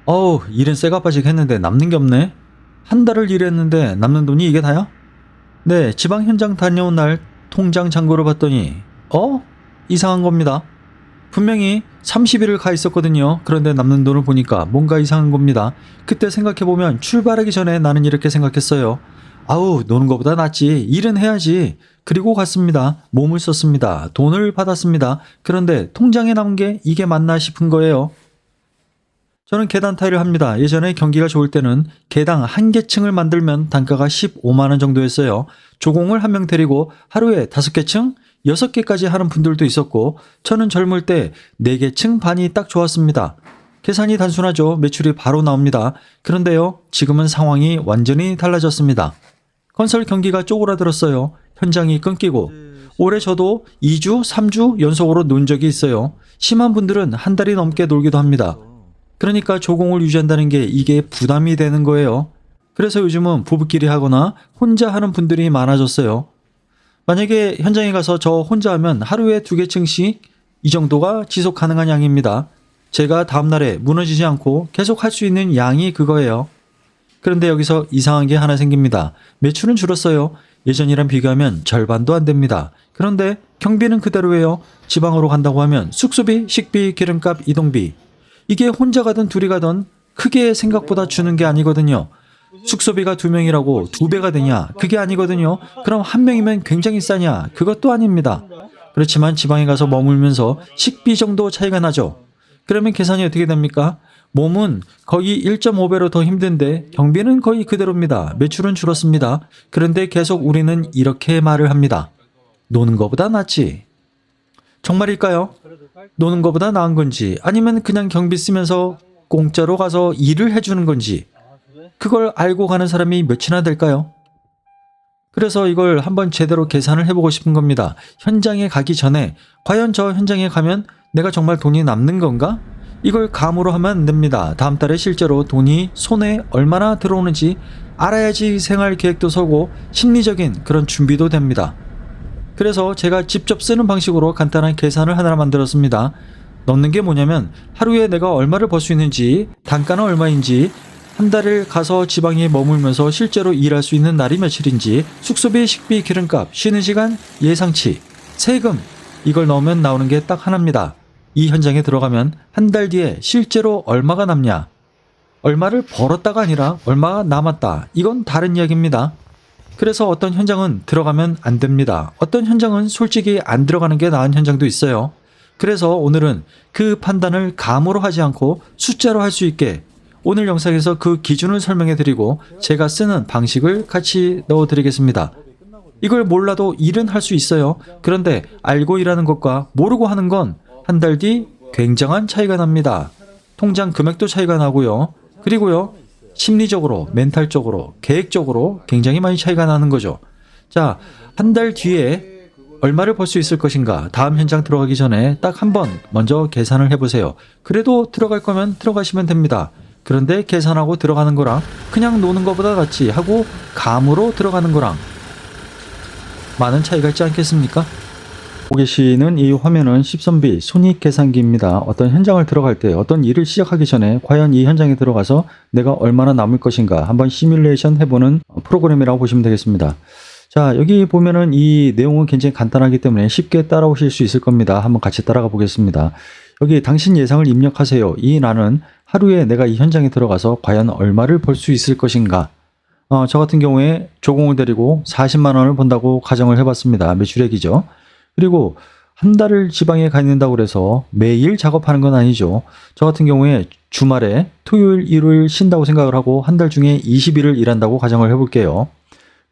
어우, 일은 쇠가 빠지게 했는데 남는 게 없네. 한 달을 일했는데 남는 돈이 이게 다야? 네, 지방 현장 다녀온 날 통장 잔고를 봤더니 이상한 겁니다. 분명히 30일을 가 있었거든요. 그런데 남는 돈을 보니까 뭔가 이상한 겁니다. 그때 생각해보면 출발하기 전에 나는 이렇게 생각했어요. 아우, 노는 것보다 낫지. 일은 해야지. 그리고 갔습니다. 몸을 썼습니다. 돈을 받았습니다. 그런데 통장에 남은 게 이게 맞나 싶은 거예요. 저는 계단 타일을 합니다. 예전에 경기가 좋을 때는 개당 한 개층을 만들면 단가가 15만 원 정도였어요. 조공을 한 명 데리고 하루에 5개층, 6개까지 하는 분들도 있었고 저는 젊을 때 4개층 반이 딱 좋았습니다. 계산이 단순하죠. 매출이 바로 나옵니다. 그런데요, 지금은 상황이 완전히 달라졌습니다. 건설 경기가 쪼그라들었어요. 현장이 끊기고 올해 저도 2주, 3주 연속으로 논 적이 있어요. 심한 분들은 한 달이 넘게 놀기도 합니다. 그러니까 조공을 유지한다는 게 이게 부담이 되는 거예요. 그래서 요즘은 부부끼리 하거나 혼자 하는 분들이 많아졌어요. 만약에 현장에 가서 저 혼자 하면 하루에 2개층씩 이 정도가 지속 가능한 양입니다. 제가 다음날에 무너지지 않고 계속 할 수 있는 양이 그거예요. 그런데 여기서 이상한 게 하나 생깁니다. 매출은 줄었어요. 예전이랑 비교하면 절반도 안 됩니다. 그런데 경비는 그대로예요. 지방으로 간다고 하면 숙소비, 식비, 기름값, 이동비. 이게 혼자 가든 둘이 가든 크게 생각보다 주는 게 아니거든요. 숙소비가 2명이라고 2배가 되냐? 그게 아니거든요. 그럼 1명이면 굉장히 싸냐? 그것도 아닙니다. 그렇지만 지방에 가서 머물면서 식비 정도 차이가 나죠. 그러면 계산이 어떻게 됩니까? 몸은 거의 1.5배로 더 힘든데 경비는 거의 그대로입니다. 매출은 줄었습니다. 그런데 계속 우리는 이렇게 말을 합니다. 노는 거보다 낫지. 정말일까요? 노는 것보다 나은 건지 아니면 그냥 경비 쓰면서 공짜로 가서 일을 해주는 건지 그걸 알고 가는 사람이 몇이나 될까요? 그래서 이걸 한번 제대로 계산을 해보고 싶은 겁니다. 현장에 가기 전에 과연 저 현장에 가면 내가 정말 돈이 남는 건가? 이걸 감으로 하면 안 됩니다. 다음 달에 실제로 돈이 손에 얼마나 들어오는지 알아야지 생활 계획도 서고 심리적인 그런 준비도 됩니다. 그래서 제가 직접 쓰는 방식으로 간단한 계산을 하나 만들었습니다. 넣는 게 뭐냐면 하루에 내가 얼마를 벌 수 있는지, 단가는 얼마인지, 한 달을 가서 지방에 머물면서 실제로 일할 수 있는 날이 며칠인지, 숙소비, 식비, 기름값, 쉬는 시간, 예상치, 세금 이걸 넣으면 나오는 게 딱 하나입니다. 이 현장에 들어가면 한 달 뒤에 실제로 얼마가 남냐, 얼마를 벌었다가 아니라 얼마가 남았다. 이건 다른 이야기입니다. 그래서 어떤 현장은 들어가면 안 됩니다. 어떤 현장은 솔직히 안 들어가는 게 나은 현장도 있어요. 그래서 오늘은 그 판단을 감으로 하지 않고 숫자로 할 수 있게 오늘 영상에서 그 기준을 설명해 드리고 제가 쓰는 방식을 같이 넣어 드리겠습니다. 이걸 몰라도 일은 할 수 있어요. 그런데 알고 일하는 것과 모르고 하는 건 한 달 뒤 굉장한 차이가 납니다. 통장 금액도 차이가 나고요. 그리고요, 심리적으로, 멘탈적으로, 계획적으로 굉장히 많이 차이가 나는 거죠. 자, 한 달 뒤에 얼마를 벌 수 있을 것인가? 다음 현장 들어가기 전에 딱 한 번 먼저 계산을 해보세요. 그래도 들어갈 거면 들어가시면 됩니다. 그런데 계산하고 들어가는 거랑 그냥 노는 것보다 낫지 하고 감으로 들어가는 거랑 많은 차이가 있지 않겠습니까? 보고 계시는 이 화면은 십선비 손익계산기입니다. 어떤 현장을 들어갈 때 어떤 일을 시작하기 전에 과연 이 현장에 들어가서 내가 얼마나 남을 것인가 한번 시뮬레이션 해보는 프로그램이라고 보시면 되겠습니다. 자, 여기 보면은 이 내용은 굉장히 간단하기 때문에 쉽게 따라오실 수 있을 겁니다. 한번 같이 따라가 보겠습니다. 여기 당신 예상을 입력하세요. 이 나는 하루에 내가 이 현장에 들어가서 과연 얼마를 벌 수 있을 것인가. 저 같은 경우에 조공을 데리고 40만 원을 번다고 가정을 해봤습니다. 매출액이죠. 그리고 한 달을 지방에 가 있는다고 그래서 매일 작업하는 건 아니죠. 저 같은 경우에 주말에 토요일, 일요일 쉰다고 생각을 하고 한 달 중에 20일을 일한다고 가정을 해볼게요.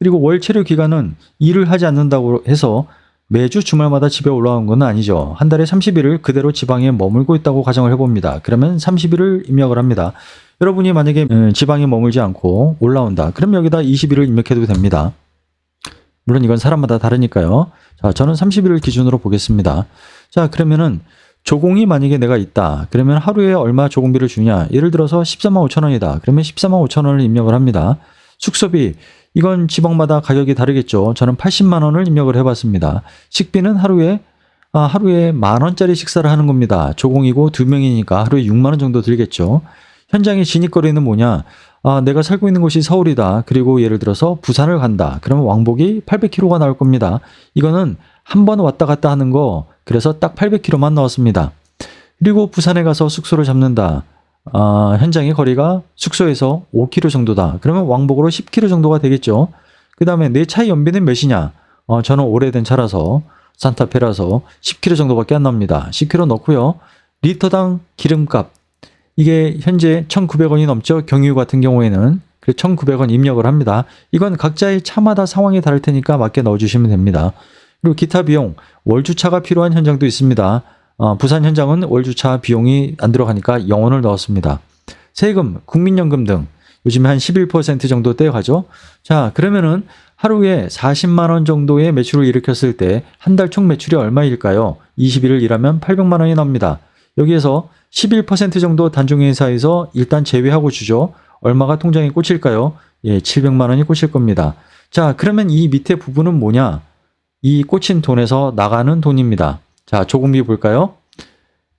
그리고 월 체류 기간은 일을 하지 않는다고 해서 매주 주말마다 집에 올라온 건 아니죠. 한 달에 30일을 그대로 지방에 머물고 있다고 가정을 해봅니다. 그러면 30일을 입력을 합니다. 여러분이 만약에 지방에 머물지 않고 올라온다. 그럼 여기다 20일을 입력해도 됩니다. 물론 이건 사람마다 다르니까요. 자, 저는 30일을 기준으로 보겠습니다. 자, 그러면은 조공이 만약에 내가 있다. 그러면 하루에 얼마 조공비를 주냐? 예를 들어서 14만 5천 원이다. 그러면 14만 5천 원을 입력을 합니다. 숙소비, 이건 지방마다 가격이 다르겠죠. 저는 80만 원을 입력을 해봤습니다. 식비는 하루에 10,000원짜리 식사를 하는 겁니다. 조공이고 2명이니까 하루에 6만 원 정도 들겠죠. 현장의 진입거리는 뭐냐? 내가 살고 있는 곳이 서울이다. 그리고 예를 들어서 부산을 간다. 그러면 왕복이 800km가 나올 겁니다. 이거는 한 번 왔다 갔다 하는 거, 그래서 딱 800km만 나왔습니다. 그리고 부산에 가서 숙소를 잡는다. 현장의 거리가 숙소에서 5km 정도다. 그러면 왕복으로 10km 정도가 되겠죠. 그 다음에 내 차의 연비는 몇이냐? 저는 오래된 차라서 산타페라서 10km 정도밖에 안 납니다. 10km 넣고요. 리터당 기름값. 이게 현재 1,900원이 넘죠. 경유 같은 경우에는. 그래서 1,900원 입력을 합니다. 이건 각자의 차마다 상황이 다를 테니까 맞게 넣어주시면 됩니다. 그리고 기타 비용, 월주차가 필요한 현장도 있습니다. 부산 현장은 월주차 비용이 안 들어가니까 0원을 넣었습니다. 세금, 국민연금 등 요즘에 한 11% 정도 떼어가죠. 자, 그러면은 하루에 40만 원 정도의 매출을 일으켰을 때 한 달 총 매출이 얼마일까요? 20일을 일하면 800만 원이 납니다. 여기에서 11% 정도 단종회사에서 일단 제외하고 주죠. 얼마가 통장에 꽂힐까요? 예, 700만 원이 꽂힐 겁니다. 자, 그러면 이 밑에 부분은 뭐냐? 이 꽂힌 돈에서 나가는 돈입니다. 자, 조금비 볼까요?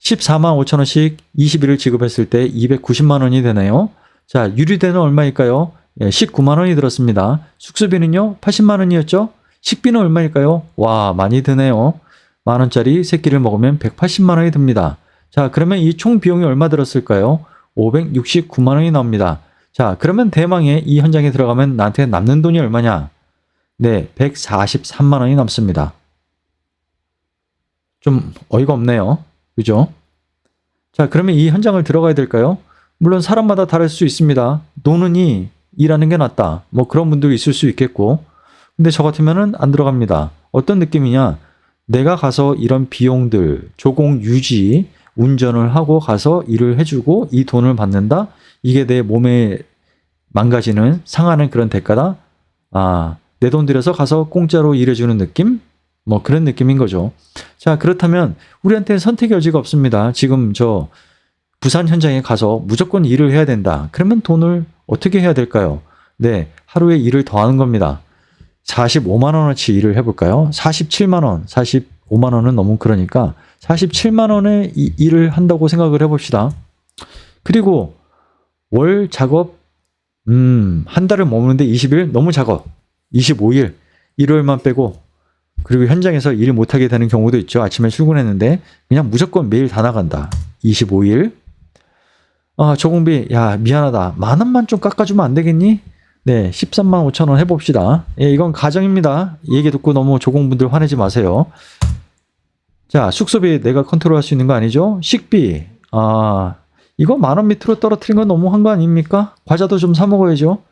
14만 5천 원씩 20일을 지급했을 때 290만 원이 되네요. 자, 유류대는 얼마일까요? 예, 19만 원이 들었습니다. 숙소비는요? 80만 원이었죠? 식비는 얼마일까요? 와, 많이 드네요. 만 원짜리 세 끼를 먹으면 180만 원이 듭니다. 자, 그러면 이 총 비용이 얼마 들었을까요? 569만 원이 나옵니다. 자, 그러면 대망의 이 현장에 들어가면 나한테 남는 돈이 얼마냐? 네, 143만 원이 남습니다. 좀 어이가 없네요. 그죠? 자, 그러면 이 현장을 들어가야 될까요? 물론 사람마다 다를 수 있습니다. 노는이 일하는 게 낫다. 뭐 그런 분들이 있을 수 있겠고. 근데 저 같으면은 안 들어갑니다. 어떤 느낌이냐? 내가 가서 이런 비용들, 조공 유지, 운전을 하고 가서 일을 해주고 이 돈을 받는다? 이게 내 몸에 망가지는, 상하는 그런 대가다? 내 돈 들여서 가서 공짜로 일해주는 느낌? 뭐 그런 느낌인 거죠. 자, 그렇다면 우리한테는 선택의 여지가 없습니다. 지금 저 부산 현장에 가서 무조건 일을 해야 된다. 그러면 돈을 어떻게 해야 될까요? 네, 하루에 일을 더 하는 겁니다. 45만 원어치 일을 해볼까요? 47만 원, 45만 원은 너무 그러니까 47만 원의 일을 한다고 생각을 해봅시다. 그리고 월 작업 한 달을 머무는데 20일 너무 작업. 25일, 일요일만 빼고 그리고 현장에서 일 못하게 되는 경우도 있죠. 아침에 출근했는데 그냥 무조건 매일 다 나간다. 25일. 조공비, 야, 미안하다. 만 원만 좀 깎아주면 안 되겠니? 네, 13만 5천 원 해봅시다. 예, 이건 가정입니다. 얘기 듣고 너무 조공분들 화내지 마세요. 자, 숙소비 내가 컨트롤할 수 있는 거 아니죠? 식비, 이거 만 원 밑으로 떨어뜨린 건 너무한 거 아닙니까? 과자도 좀 사 먹어야죠.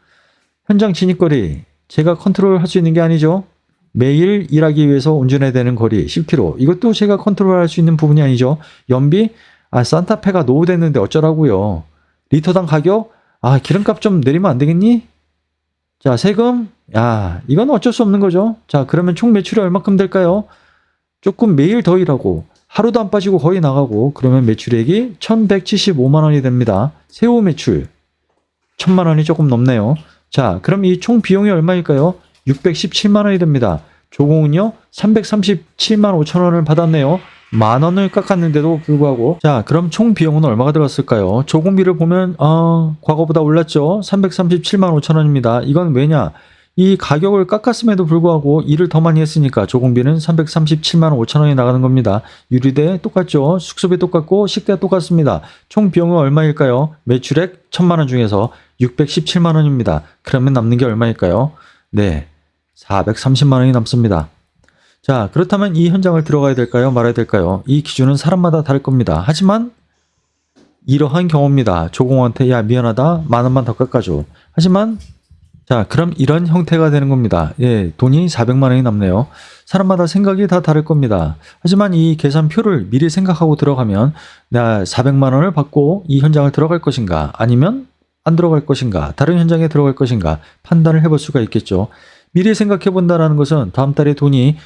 현장 진입거리, 제가 컨트롤할 수 있는 게 아니죠. 매일 일하기 위해서 운전해야 되는 거리 10km. 이것도 제가 컨트롤할 수 있는 부분이 아니죠. 연비, 산타페가 노후됐는데 어쩌라고요. 리터당 가격, 기름값 좀 내리면 안 되겠니? 자, 세금, 이건 어쩔 수 없는 거죠. 자, 그러면 총 매출이 얼마큼 될까요? 조금 매일 더 일하고 하루도 안 빠지고 거의 나가고 그러면 매출액이 1,175만 원이 됩니다. 세후 매출 1,000만 원이 조금 넘네요. 자, 그럼 이 총 비용이 얼마일까요? 617만 원이 됩니다. 조공은요 337만 5천 원을 받았네요. 만 원을 깎았는데도 불구하고. 자, 그럼 총 비용은 얼마가 들었을까요? 조공비를 보면 과거보다 올랐죠. 337만 5천 원입니다. 이건 왜냐? 이 가격을 깎았음에도 불구하고 일을 더 많이 했으니까 조공비는 337만 5천 원이 나가는 겁니다. 유리대 똑같죠. 숙소비 똑같고 식대 똑같습니다. 총 비용은 얼마일까요? 매출액 1,000만 원 중에서 617만 원입니다. 그러면 남는 게 얼마일까요? 네, 430만 원이 남습니다. 자, 그렇다면 이 현장을 들어가야 될까요? 말아야 될까요? 이 기준은 사람마다 다를 겁니다. 하지만 이러한 경우입니다. 조공한테 야, 미안하다. 만 원만 더 깎아줘. 하지만 자, 그럼 이런 형태가 되는 겁니다. 예, 돈이 400만 원이 남네요. 사람마다 생각이 다 다를 겁니다. 하지만 이 계산표를 미리 생각하고 들어가면 나 400만 원을 받고 이 현장을 들어갈 것인가 아니면 안 들어갈 것인가 다른 현장에 들어갈 것인가 판단을 해볼 수가 있겠죠. 미리 생각해 본다라는 것은 다음 달에 돈이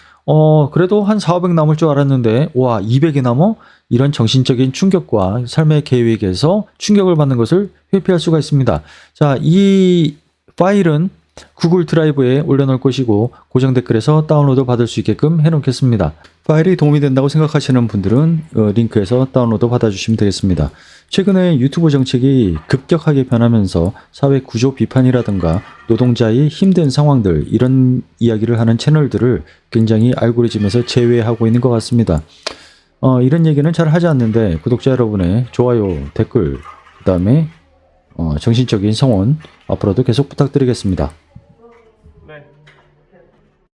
그래도 한 400 남을 줄 알았는데 와 200이 남어? 이런 정신적인 충격과 삶의 계획에서 충격을 받는 것을 회피할 수가 있습니다. 자, 이 파일은 구글 드라이브에 올려놓을 것이고 고정 댓글에서 다운로드 받을 수 있게끔 해놓겠습니다. 파일이 도움이 된다고 생각하시는 분들은 링크에서 다운로드 받아주시면 되겠습니다. 최근에 유튜브 정책이 급격하게 변하면서 사회 구조 비판이라든가 노동자의 힘든 상황들 이런 이야기를 하는 채널들을 굉장히 알고리즘에서 제외하고 있는 것 같습니다. 이런 얘기는 잘 하지 않는데 구독자 여러분의 좋아요, 댓글, 그 다음에 정신적인 성원 앞으로도 계속 부탁드리겠습니다.